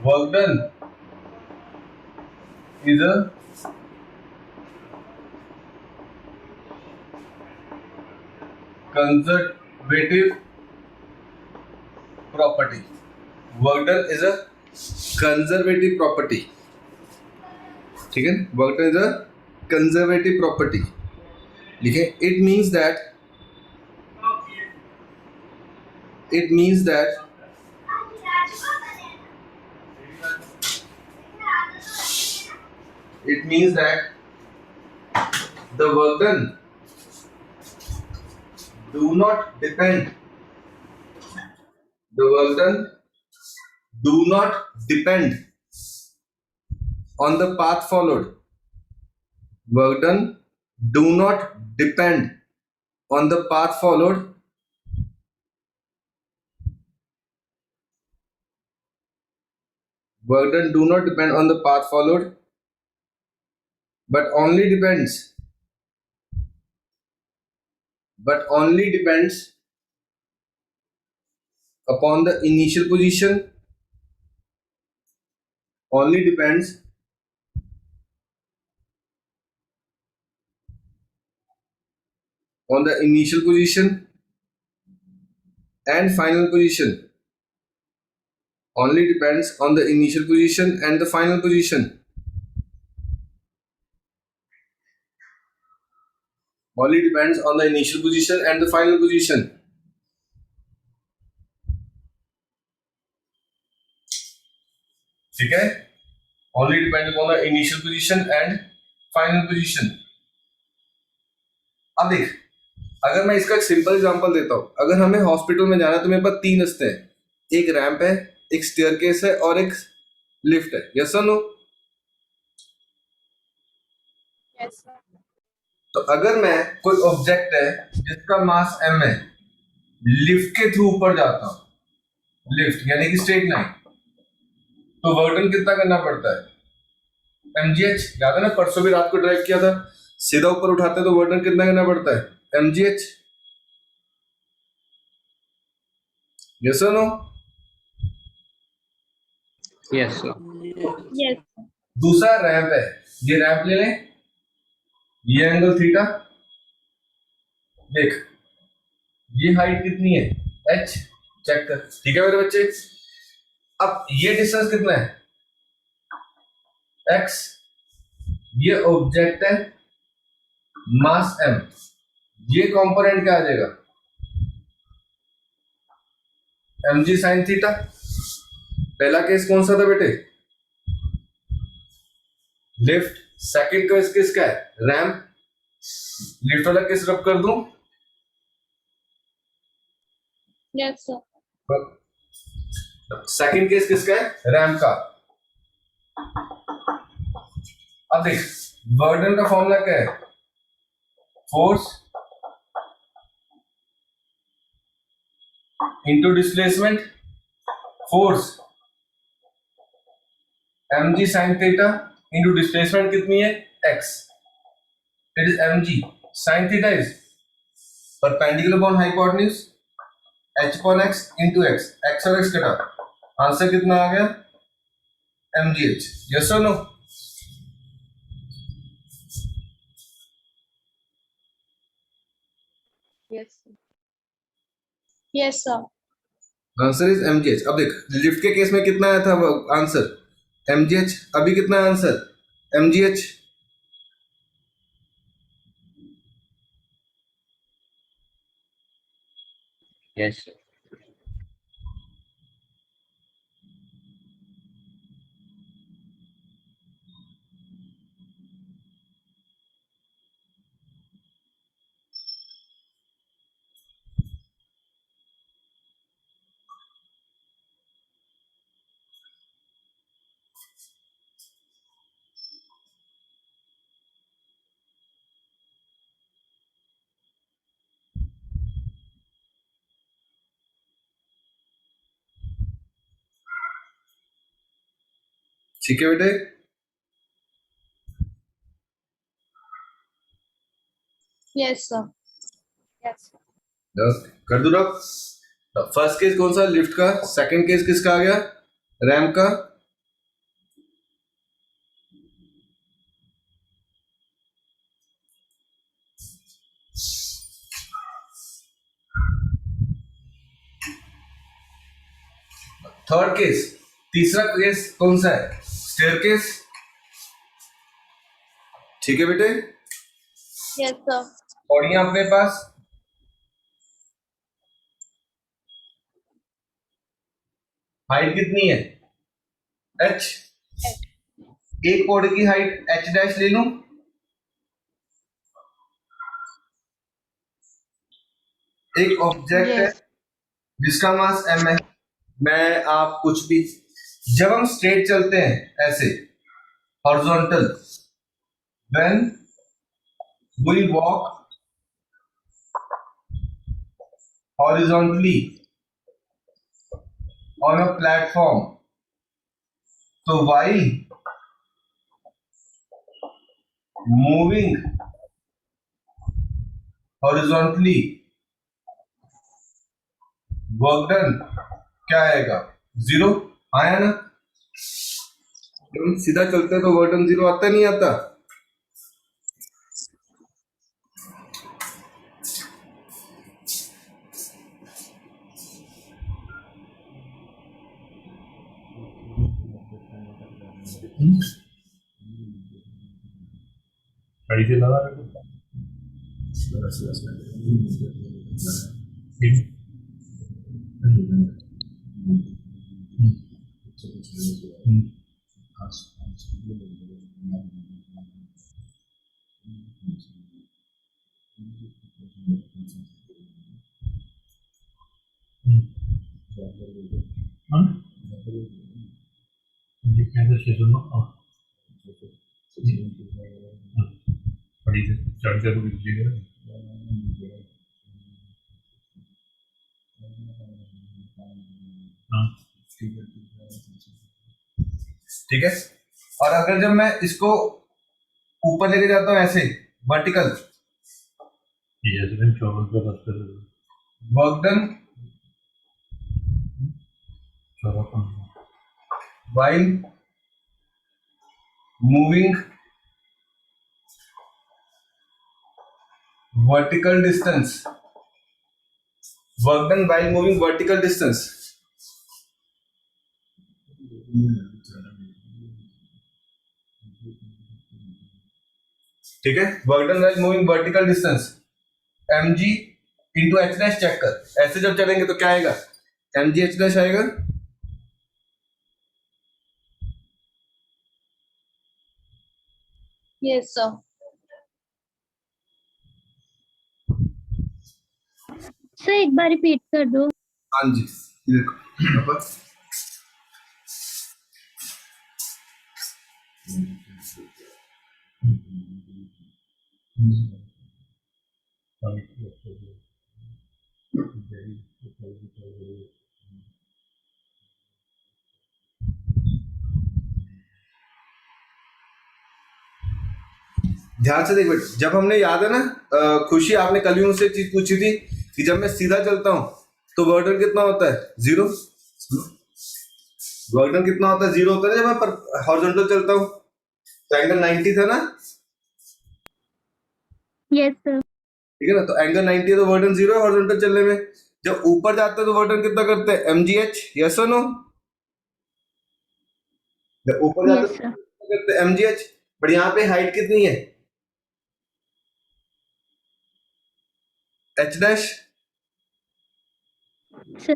work done is a conservative property. Work done is a conservative property. ठीक है, work done is a conservative property. लिखे, it means that the work done do not depend on the path followed. Work done do not depend on the path followed. Work done do not depend on the path followed, but only depends upon the initial position. Only depends on the initial position and final position. Only depends on the initial position and the final position. Only depends on the initial position and the final position. ठीक है, only depends upon the initial position and final position. अब देख, अगर मैं इसका एक simple example देता हूं, अगर हमें हॉस्पिटल में जाना है तो मेरे पास 3 रास्ते हैं, एक रैंप है, एक स्टेयरकेस है और एक लिफ्ट है. यस और नो? Yes, sir. तो अगर मैं कोई ऑब्जेक्ट है जिसका मास m है, लिफ्ट के थ्रू ऊपर जाता हूं, लिफ्ट यानी कि स्ट्रेट लाइन, तो वर्क डन कितना करना पड़ता है? mgh. याद है ना, परसों भी रात को ड्राइव किया था, सीधा ऊपर उठाते हैं तो वर्क डन कितना करना पड़ता है? mgh. यस और नो? Yes, sir. Yes. दूसरा रैंप है, ये रैंप ले लें, ये एंगल थीटा, देख ये हाइट कितनी है? h. चेक कर. ठीक है मेरे बच्चे, अब ये डिस्टेंस कितना है? x. ये ऑब्जेक्ट है, मास m. ये कंपोनेंट क्या आ जाएगा? mg sin theta. पहला केस कौन सा था बेटे? लिफ्ट. सेकंड केस किसका है? रैंप. लिफ्ट वाला केस रब कर दूं? Yes, sir. सेकंड केस किसका है? रैंप का. अब देख, वर्क डन का फॉर्मूला क्या है? Force into displacement. Force mg sin theta into displacement कितनी है? x. It is mg sin theta is perpendicular upon hypotenuse h upon x into x. x और x कटा, आंसर कितना आ गया? mgh. यस और no? Yes, sir. Yes, sir. Answer is mgh. अब देख, लिफ्ट के केस में कितना आया था आंसर? mgh. अभी कितना है आंसर? mgh. Yes, sir. ठीक है बेटे? Yes, sir. Yes, sir. कर दूं रब? फर्स्ट केस कौन सा? लिफ्ट का. सेकंड केस किसका आ गया? रैंप का. थर्ड केस, तीसरा केस कौन सा है? स्टेयरकेस। ठीक है बेटे, Yes, sir. पौड़ियां अपने पास, हाइट कितनी है? h। एक पौड़ी की हाइट h डैश ले लूं, एक ऑब्जेक्ट है Yes. जिसका मास m है, मैं आप कुछ भी, जब हम स्ट्रेट चलते हैं ऐसे horizontal, when we walk horizontally on a platform, तो while moving horizontally work done क्या आएगा? 0। आया ना? जब हम सीधा चलते हैं तो वर्क डन 0 आता नहीं आता? गाड़ी से लगा गाड़ी से चढ़ के तो लीजिएगा। हाँ ठीक है, और अगर जब मैं इसको ऊपर लेके जाता हूं ऐसे वर्टिकल, ये सिर्फ 24 का बस कर work done 14 while moving vertical distance, work done while moving vertical distance। ठीक है, work done while moving vertical distance mg into h dash, check कर, ऐसे जब चलेंगे तो क्या आएगा? mg h डैश आएगा। Yes, sir. Sir, एक बार रिपीट कर दो। हाँ जी, ये देखो यहाँ पर ध्यान से देख बेटे, जब हमने, याद है ना खुशी, आपने कल भी मुझसे चीज पूछी थी कि जब मैं सीधा चलता हूं तो वर्क डन कितना होता है? 0। वर्क डन कितना होता है? 0 होता है ना जब मैं हॉरिजॉन्टल चलता हूं, तो एंगल 90 था ना? Yes, sir. ठीक है ना, तो एंगल 90 है तो वर्क डन 0 है हॉरिजॉन्टल चलने में। जब ऊपर जाते हैं तो वर्क डन कितना करते हैं? mgh, यस और नो? जब ऊपर जाते Yes, हैं sir. तो करते हैं mgh, बट यहाँ पे हाइट कितनी है? h dash. Sir.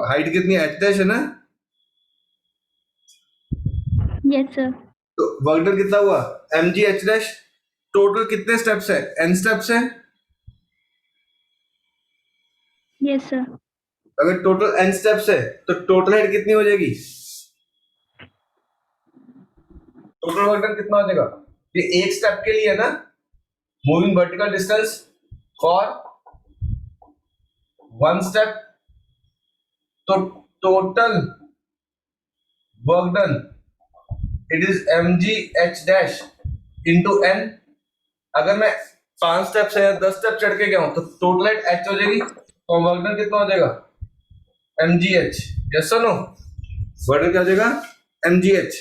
हाइट कितनी है? h डैश है ना? Yes, sir. तो वर्क डन कितना हुआ? mgh dash. टोटल कितने स्टेप्स है? n स्टेप्स है। Yes, sir. अगर टोटल n स्टेप्स है तो टोटल हाइट कितनी हो जाएगी? टोटल वर्क डन कितना हो जाएगा? ये एक स्टेप के लिए है ना, moving vertical distance for 1 step, तो total work done it is mg h dash into n। अगर मैं 5 स्टेप से या 10 स्टेप चढ़ के गया हूं तो टोटल हाइट h हो जाएगी, तो वर्क डन कितना हो जाएगा? mg h, यस और नो? वर्क डन क्या हो जाएगा? mg h।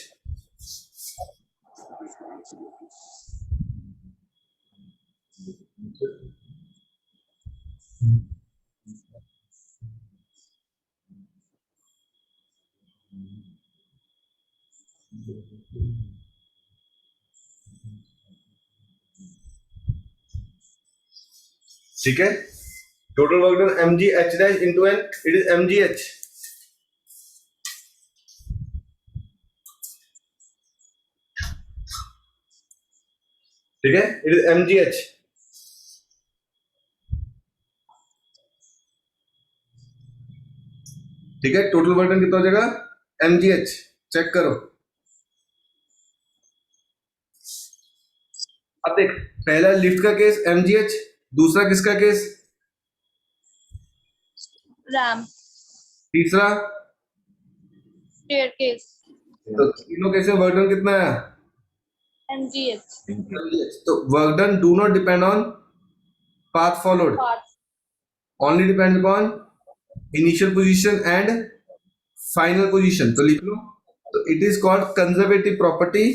ठीक है, total work done mg h dash into n, it is mgh. ठीक है, it is mgh. ठीक है, टोटल वर्क डन कितना हो जाएगा mgh. चेक करो. अब देख, पहला लिफ्ट का केस mgh, दूसरा किसका केस, रैम तीसरा, स्टेयरकेस तो तीनों केस में वर्क डन कितना है एमजीएच mgh. तो work done do not depend on path followed, part only depends upon initial position and final position. तो लिख लो, तो it is called conservative property,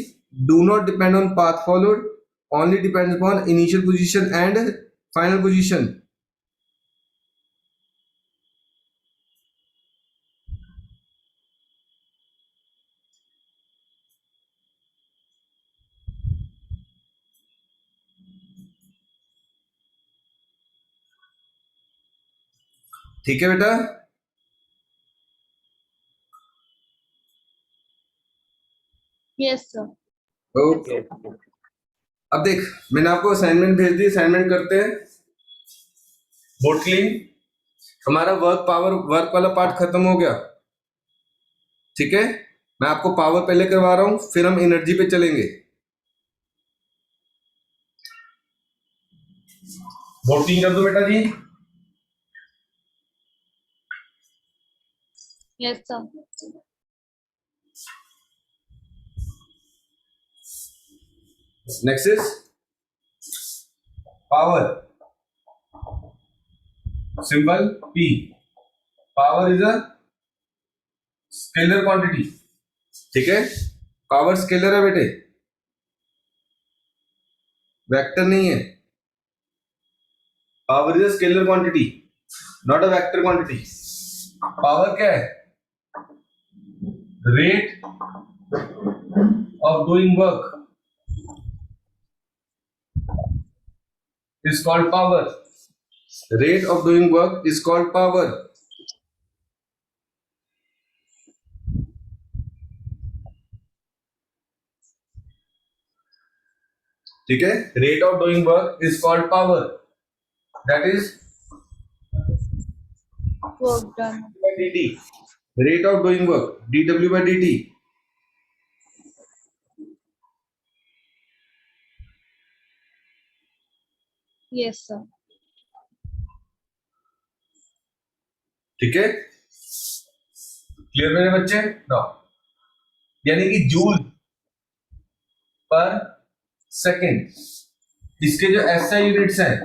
do not depend on path followed, only depends upon initial position and final position. ठीक है बेटा. Yes sir okay, अब देख, मैंने आपको असाइनमेंट भेज दी, असाइनमेंट करते हैं. Board clean. हमारा वर्क वाला पार्ट खत्म हो गया. ठीक है, मैं आपको पावर पहले करवा रहा हूं, फिर हम एनर्जी पे चलेंगे. बोर्ड क्लीन कर दो बेटा जी. Yes sir Next is power. Symbol P. Power is a scalar quantity. ठीक है, पावर स्केलर है बेटे, वेक्टर नहीं है. Power is a scalar quantity, not a vector quantity. Power क्या है, rate of doing work is called power. Rate of doing work is called power. ठीक है, rate of doing work is called power. That is work done by dt. Rate of doing work dw by dt. Yes sir ठीक है, clear मेरे बच्चे. No, यानी कि joule पर second, इसके जो एसआई यूनिट्स हैं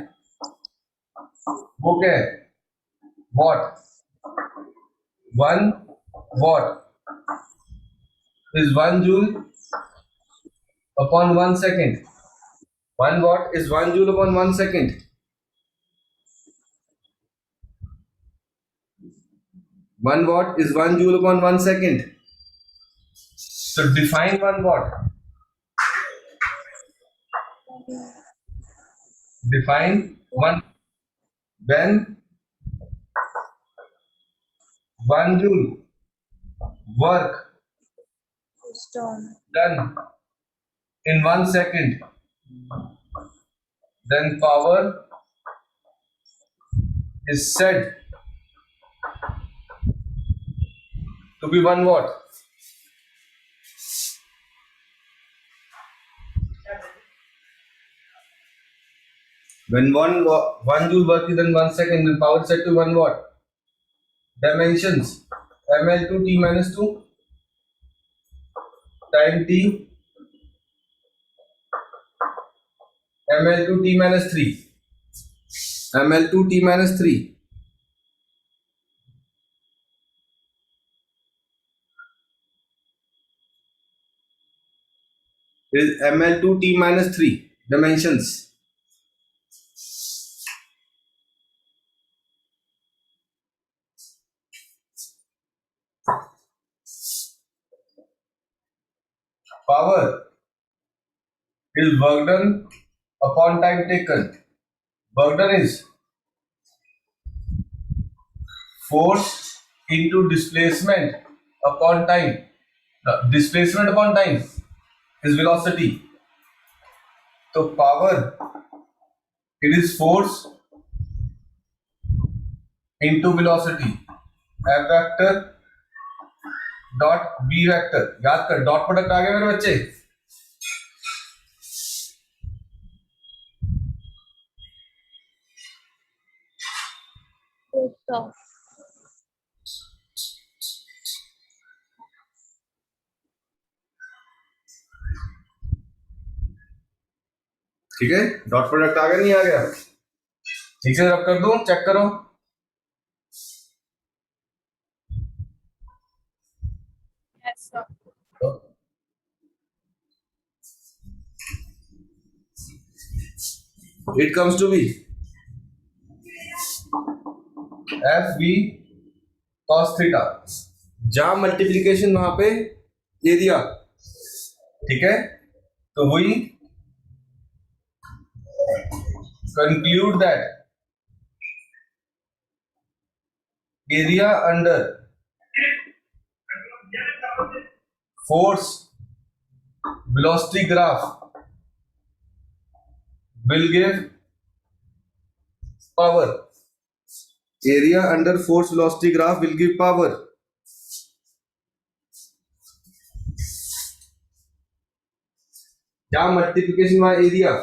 वो क्या है, what. 1 watt is 1 joule upon 1 second. 1 watt is 1 joule upon 1 second. 1 watt is 1 joule upon 1 second. So define 1 watt. Define 1 when 1 joule work done in 1 second, then power is said to be 1 watt. When 1 joule work is done 1 second, then power is said to 1 watt. Dimensions ml2 t minus 2 time t ml2 t minus 3 ml2 t minus 3 is ml2 t minus 3 dimensions. power is work done upon time taken. Work done is force into displacement upon time. Displacement upon time is velocity. So power, it is force into velocity. F vector dot b vector. याद कर, dot product आ गया मेरे बच्चे. Yes, sir. ठीक है, dot product आ गया नहीं आ गया? ठीक से रब कर दूं, चेक करो. Yes, sir. It comes to be F B cos theta. जहां मल्टीप्लीकेशन वहां पे एरिया. ठीक है, तो वही conclude that area under force velocity graph will give power. Area under force velocity graph will give power. जहां multiplication वहां area.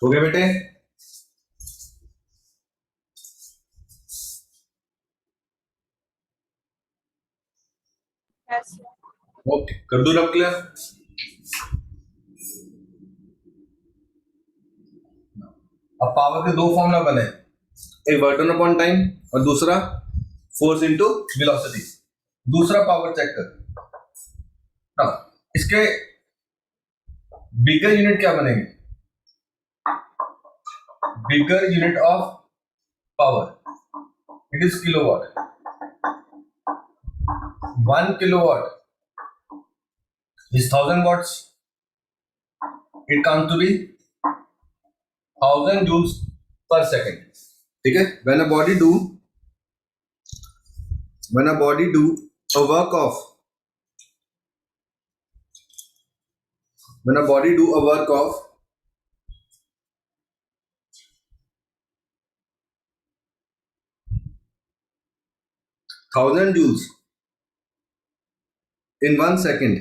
हो गए बेटे? Yes, sir. ओके, कर दो रब क्लियर. अब पावर के दो फॉर्मूला बने, एक वर्क डन अपॉन टाइम और दूसरा फोर्स इनटू वेलोसिटी. दूसरा पावर चेक कर. हाँ, इसके बिगर यूनिट क्या बनेंगे? Bigger unit of power it is kilowatt. 1 kilowatt is 1000 watts. It comes to be 1000 joules per second. ठीक है? When a body do a work of 1000 1000 joules in 1 second.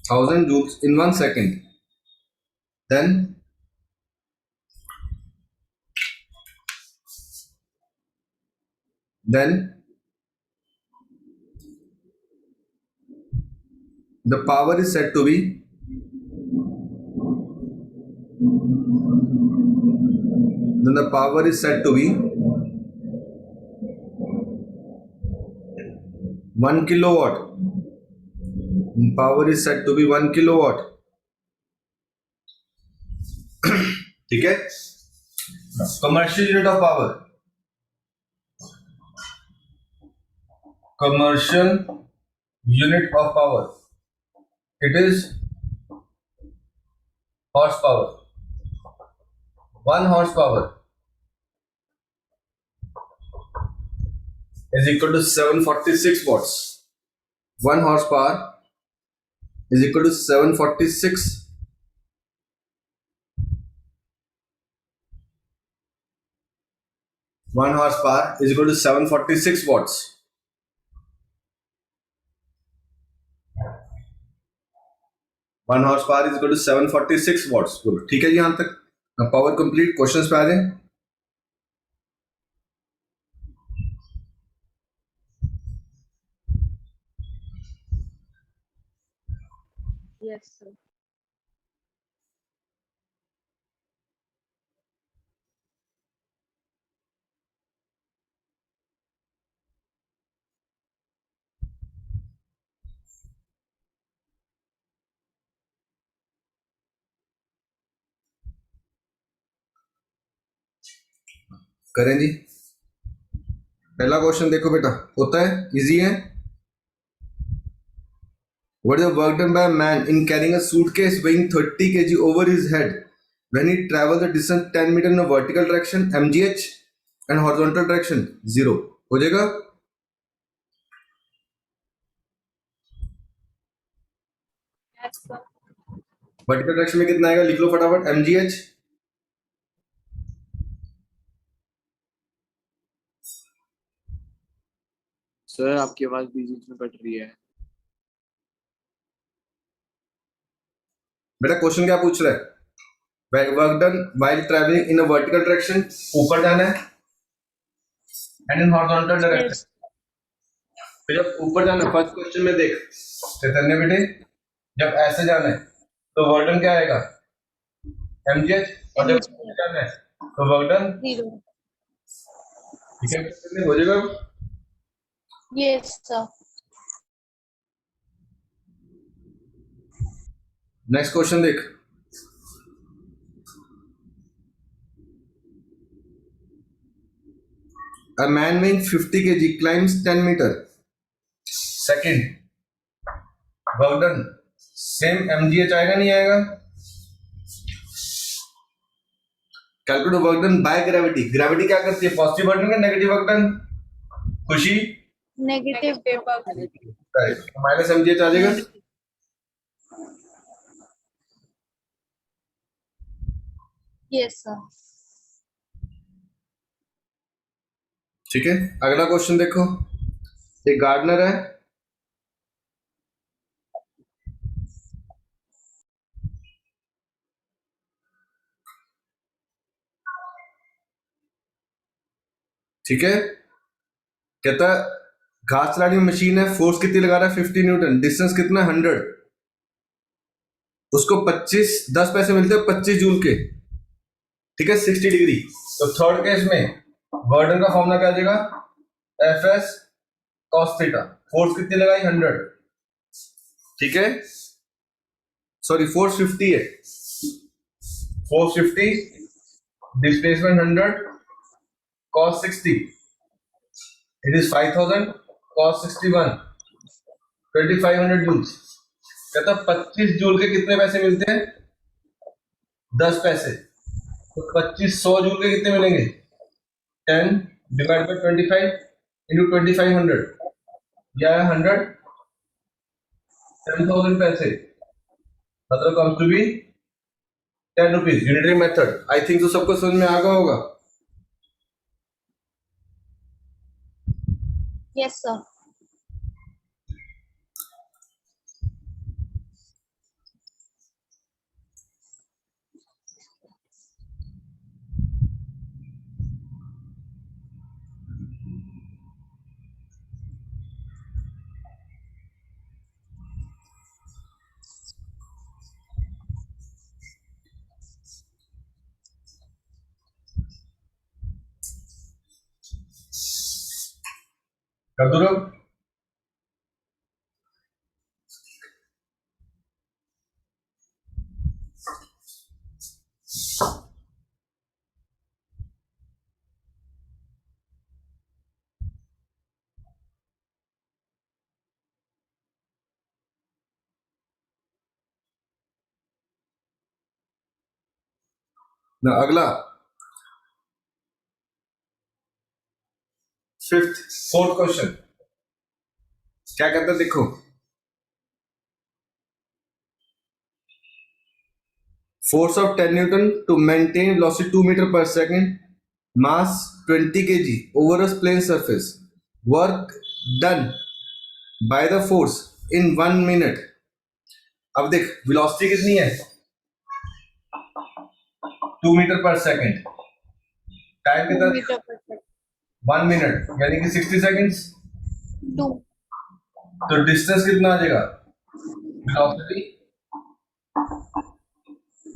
1000 joules in 1 second. Then the power is said to be then the power is said to be 1 kilowatt. Power is said to be 1 kilowatt. ठीक है. Commercial unit of power. Commercial unit of power. It is horsepower. 1 horsepower is equal to 746 watts. 1 horsepower is equal to 746. 1 horsepower is equal to 746 watts. One horsepower is equal to 746 watts. बोलो ठीक है जी यहाँ तक. Power complete. Questions पे आ जाए. Yes, sir. करें जी. पहला question देखो बेटा. होता है इजी है. What is the work done by a man in carrying a suitcase weighing 30 kg over his head when he travels the distance 10 meter in a vertical direction mgh and horizontal direction 0. हो जाएगा. Yes, sir. Vertical direction में कितना आएगा लिख लो फटाफट. mgh sir आपकी आवाज बीच में कट रही है. बेटा क्वेश्चन क्या पूछ रहा है. Work done while travelling in a vertical direction. ऊपर जाना है एंड इन हॉरिजॉन्टल डायरेक्शन. तो जब ऊपर जाना फर्स्ट क्वेश्चन में देख चैतन्य बेटे, जब ऐसे जाना है तो वर्क डन क्या आएगा mgh. और जब ऊपर जाना है तो वर्क डन 0. ठीक है. चैतन्य हो जाएगा. Yes, sir. नेक्स्ट क्वेश्चन देख. A man weighing 50 kg climbs 10 meter. Second. Work done. Same mgh आएगा नहीं आएगा. Calculate work done by gravity. Gravity क्या करती है? पॉजिटिव वर्क डन या नेगेटिव वर्क डन? खुशी. Negative paper. माइनस mgh आ जाएगा. Yes, sir. ठीक है. अगला क्वेश्चन देखो. एक गार्डनर है. ठीक है. कहता है घास चलाने की मशीन है. फोर्स कितनी लगा रहा है 50 न्यूटन. डिस्टेंस कितना 100. उसको 10 पैसे मिलते हैं 25 जूल के. ठीक है 60 डिग्री. तो थर्ड केस में वर्क डन का फॉर्मूला क्या आ जाएगा fs cos थीटा. फोर्स कितनी लगाई 100. ठीक है. सॉरी फोर्स 50 है. Force 50 displacement 100 cos 60 it is 5000 cos 61 2500 joules. कहता 25 जूल के कितने पैसे मिलते हैं 10 पैसे. तो 2500 जूल के कितने मिलेंगे 10 डिवाइड बाय 25 इंटू 2500 या 100 10,000 पैसे. मतलब comes to be 10 rupees. Unitary method I think तो सबको समझ में आ गया होगा. Yes, sir. कदुरव ना अगला फोर्थ क्वेश्चन क्या कहता है देखो force of 10 newton to maintain velocity 2 meter per second, mass 20 kg over a plane surface, work done by the force in 1 minute. अब देख velocity कितनी है 2 मीटर पर सेकेंड, टाइम 2 कितना meter per second. 1 मिनट यानी कि 60 सेकेंड्स, 2. तो distance कितना आ जाएगा velocity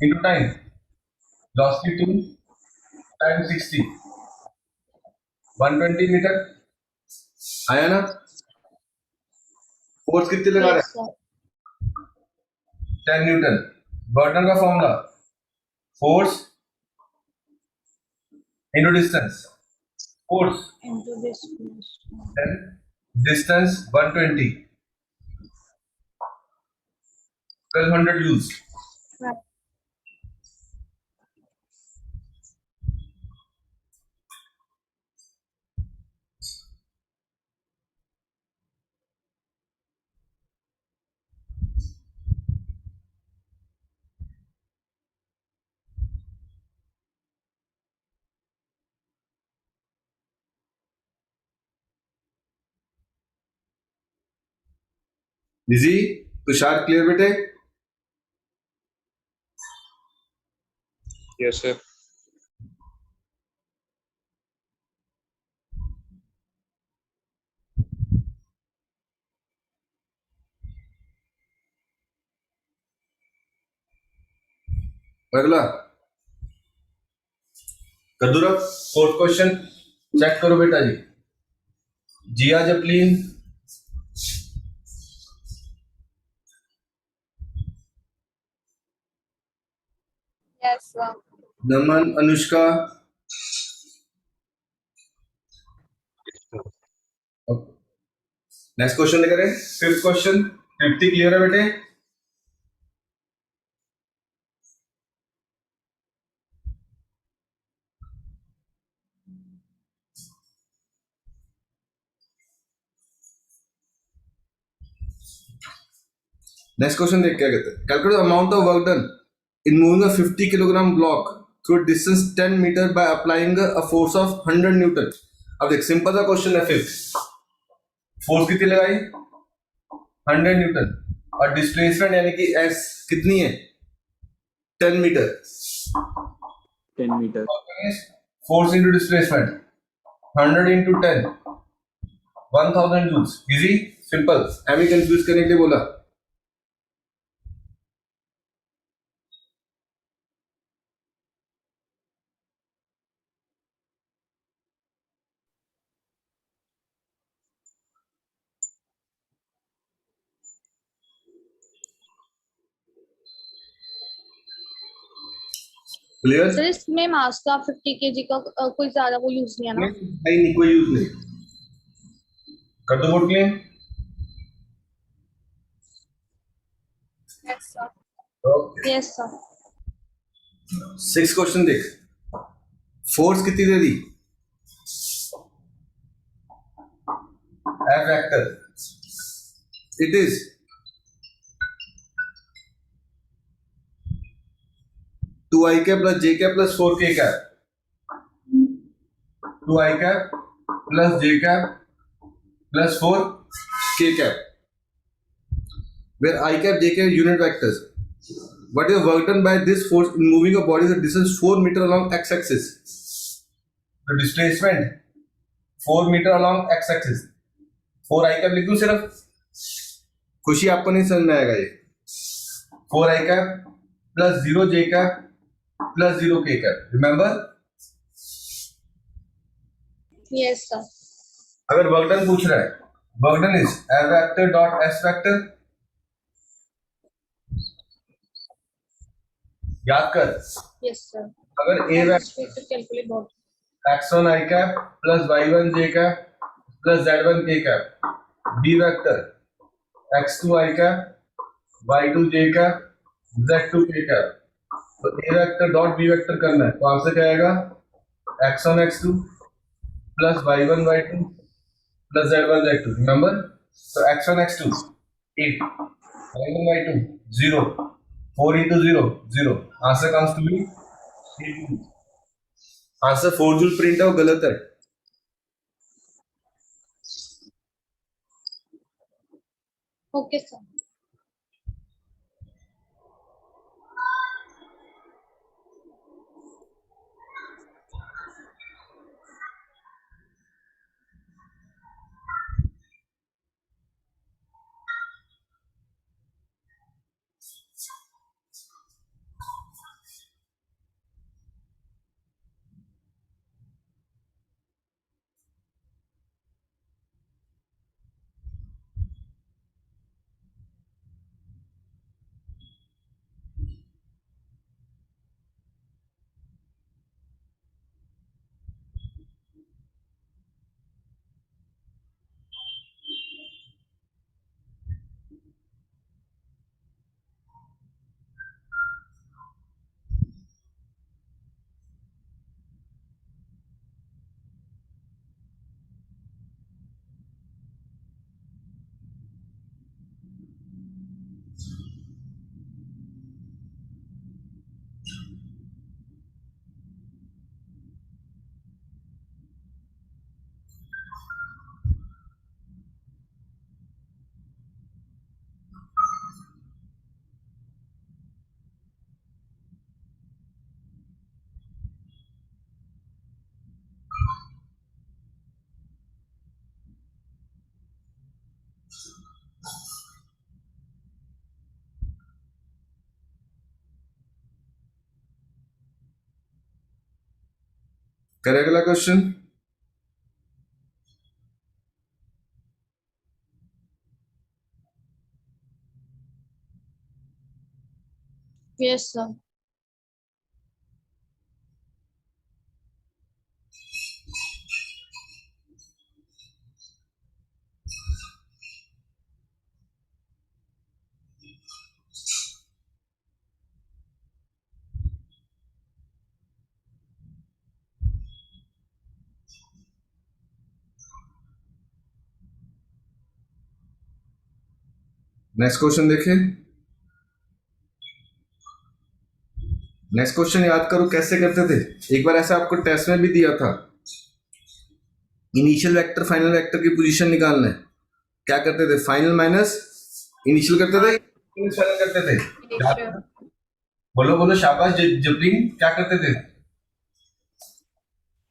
into time, velocity 2 times 60 120 metre आया ना। फोर्स कितने लगा रहे Yes, sir. 10 न्यूटन। बर्टन का formula force into distance, force Into this. 10 distance 120 1200 joules. Right. Easy Tushar clear बेटे? Yes, sir. अगला कदुरा फोर्थ क्वेश्चन चेक करो बेटा जी। Jiya Japleen, Yes, sir. Naman, Anushka, next question लेकर फिफ्थ क्वेश्चन। तृप्ति क्लियर है बेटे? नेक्स्ट क्वेश्चन देख क्या कहते हैं। Calculate amount of work done in moving a 50 kilogram block through distance 10 metre by applying a force of 100 newton. अब देख सिंपल सा क्वेश्चन है। फिफ्थ फोर्स कितनी लगाई 100 न्यूटन और डिस्प्लेसमेंट यानी कि एस कितनी है 10 metre. 10 meter. Force into displacement 100 into 10 1000 joules. Easy simple, एमी कंफ्यूज करने के लिए बोला। क्लियर? सर इसमें मास का 50 kg का कोई ज्यादा वो यूज नहीं है ना? नहीं कोई यूज नहीं। कर दो board clean. Yes, sir. Okay Yes, sir. 6 question देख। फोर्स कितनी दे दी F vector, it is 2i cap plus j cap plus 4k cap, 2i cap plus j cap plus 4 k cap, where I cap j cap unit vectors. What is the work done by this force in moving a body the distance 4 meter along x axis? The displacement 4 meter along x axis. 4 I cap लिख दूं सिर्फ, खुशी आपको नहीं समझ में आएगा ये. 4 I cap plus 0 j cap plus 0 k cap. Remember? Yes, sir. अगर वर्क डन पूछ रहा है, work done is F vector dot S vector. याद कर, Yes, sir. अगर A I vector need to calculate what. x1 I cap plus y1 j cap plus z1 k cap, B vector x2 I cap y2 j cap z2 k cap. तो A vector dot B vector करना है, तो आपसे क्या आएगा x1 x2 plus y1 y2 plus z1 z2. Remember? So x1 x2 8, y1 y2 0, 4 into 0 0. Answer comes to be 8. Answer 4 joule print है, वो गलत है. Okay, sir. करें अगला question. Yes, sir. Next question देखें. नेक्स्ट क्वेश्चन याद करो कैसे करते थे. एक बार ऐसा आपको टेस्ट में भी दिया था. इनिशियल वेक्टर फाइनल वेक्टर की पोजीशन निकालना है. क्या करते थे? फाइनल माइनस इनिशियल करते थे, फाइनल करते थे. Initial. बोलो बोलो, शाबाश जबरीन. क्या करते थे?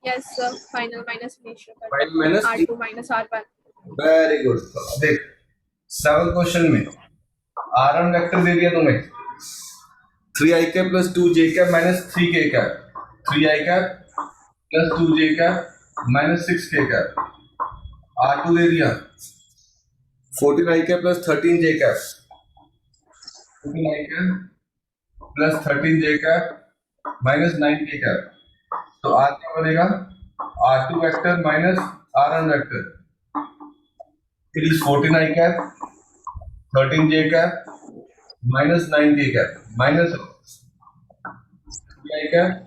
Yes, sir. Final minus initial. Final minus. R2 minus R1. Very good. देख 7 क्वेश्चन में R1 वेक्टर दे दिया तुम्हें 3i cap plus 2j cap minus 3k cap. 3i cap plus 2j cap minus 6k cap. R2 दे दिया 14i cap plus 13j cap. 14i cap plus 13j cap minus 9k cap. तो R क्या बनेगा? R2 vector minus R1 vector. It is 14i cap, 13j cap, minus 9k cap, minus 3i cap,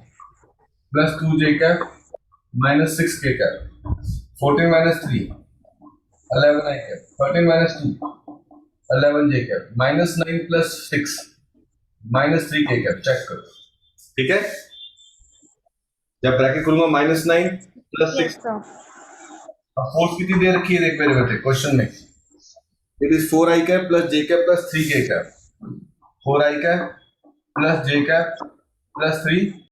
plus 2j cap, minus 6k cap. 14 minus 3, 11i cap. 13 minus 2, 11j cap. Minus 9 plus 6, minus 3k cap. Check करो. ठीक है? जब bracket खोलूंगा minus 9 plus 6. Yes, sir. अब force कितनी दे रखी है देख मेरे बेटे क्वेश्चन में, it is 4i cap plus j cap plus 3k cap, 4i cap plus j cap plus 3